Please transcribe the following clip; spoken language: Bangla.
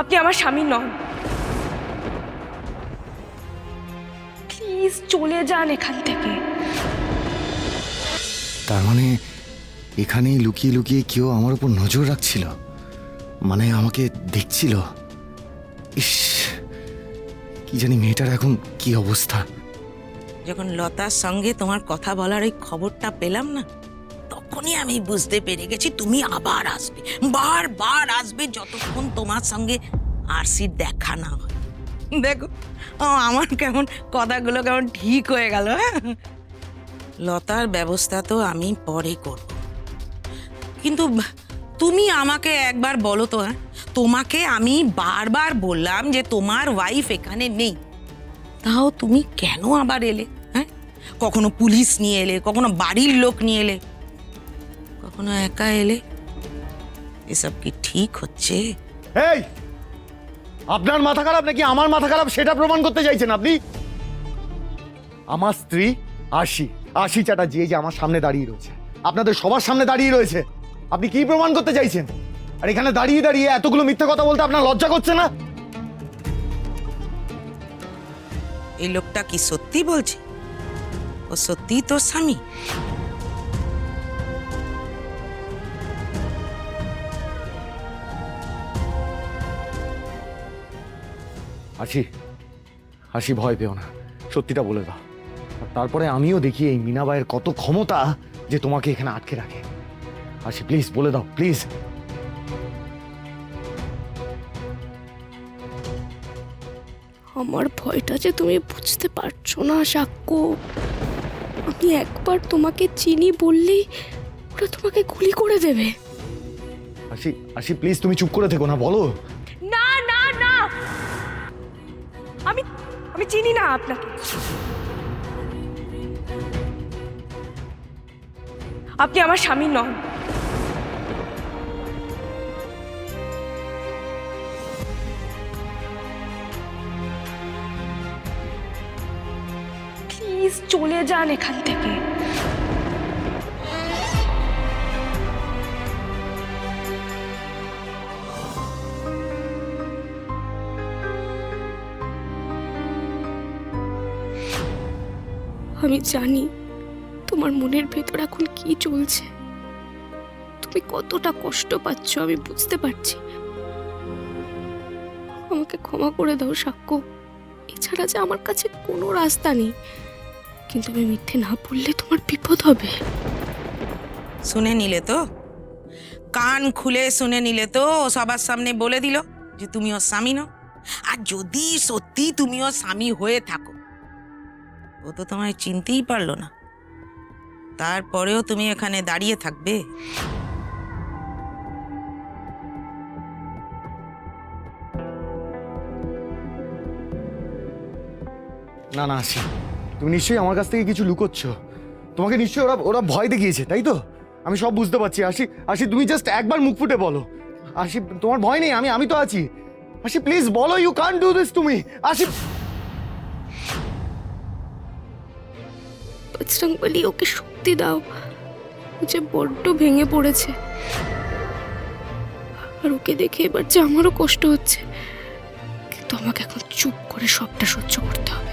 আপনি আমার স্বামী নন। প্লিজ চলে যান এখান থেকে। তার মানে এখানেই লুকিয়ে লুকিয়ে কেউ আমার উপর নজর রাখছিল, মানে আমাকে দেখছিল। ইস, কি জানি মেয়েটার এখন কি অবস্থা। যখন লতার সঙ্গে তোমার কথা বলার ওই খবরটা পেলাম না, তখনই আমি বুঝতে পেরে গেছি তুমি আবার আসবে, বারবার আসবে যতক্ষণ তোমার সঙ্গে আরসির দেখা না হয়। দেখো আমার কেমন কথাগুলো কেমন ঠিক হয়ে গেল। হ্যাঁ, লতার ব্যবস্থা তো আমি পরে করব, কিন্তু তুমি আমাকে একবার বলো তো, হ্যাঁ তোমাকে আমি বারবার বললাম যে তোমার ওয়াইফ এখানে নেই, তাও তুমি কেন আবার এলে? হ্যাঁ, কখনো পুলিশ নিয়ে এলে, কখনো বাড়ির লোক নিয়ে এলে, কখনো একা এলে। এসব কি ঠিক হচ্ছে? এই, আপনার মাথা খারাপ নাকি আমার মাথা খারাপ সেটা প্রমাণ করতে চাইছেন আপনি? আমার স্ত্রী আশি চ্যাটার্জি এই যে আমার সামনে দাঁড়িয়ে রয়েছে, আপনাদের সবার সামনে দাঁড়িয়ে রয়েছে। আপনি কি প্রমাণ করতে চাইছেন? আর এখানে দাঁড়িয়ে দাঁড়িয়ে এতগুলো মিথ্যা কথা বলতে আপনার লজ্জা করছে না? এই লোকটা কি সত্যি বলছে? ও সত্যি তোর স্বামী? হাসি ভয় পেও না, সত্যিটা বলে দাও। আর তারপরে আমিও দেখি এই মিনাবাইয়ের কত ক্ষমতা যে তোমাকে এখানে আটকে রাখে। হাসি প্লিজ বলে দাও, প্লিজ। আমার ভয়টা যে তুমি বুঝতে পারছো না সাক্ষ্য। আমি একবার তোমাকে চিনি বললেই ওরা তোমাকে গুলি করে দেবে। হাসি প্লিজ তুমি চুপ করে থেকো না, বলো। না না না, আমি চিনি না আপনাকে। আপনি আমার স্বামী নন। প্লিজ চলে যান এখান থেকে। আমি জানি তোমার মনের ভেতর এখন কি চলছে, তুমি কতটা কষ্ট পাচ্ছ আমি বুঝতে পারছি। আমাকে ক্ষমা করে দাও সাক্ষ্য, এছাড়া যে আমার কাছে কোনো রাস্তা নেই। কিন্তু আমি মিথ্যে না বললে তোমার বিপদ হবে। শুনে নিলে তো? কান খুলে শুনে নিলে তো? সবার সামনে বলে দিল যে তুমি ওর স্বামী নও। আর যদি সত্যি তুমি ওর স্বামী হয়ে থাকো, ও তো তোমায় চিনতেই পারলো না, তারপরেও তুমি এখানে দাঁড়িয়ে থাকবে? না না হাসি, তুমি নিশ্চয়ই আমার কাছ থেকে কিছু লুকোচ্ছ। তোমাকে নিশ্চয়ই ওরা ভয় দেখিয়েছে, তাই তো? আমি সব বুঝতে পারছি। হাসি তুমি জাস্ট একবার মুখ ফুটে বলো। হাসি তোমার ভয় নেই, আমি তো আছি। হাসি প্লিজ বলো, ইউ কান্ট ডু দিস তুমি। হাসি বজরংবলী, ওকে শক্তি দাও, ও যে বড্ড ভেঙে পড়েছে। আর ওকে দেখে এবার যে আমারও কষ্ট হচ্ছে, কিন্তু আমাকে এখন চুপ করে সবটা সহ্য করতে হবে।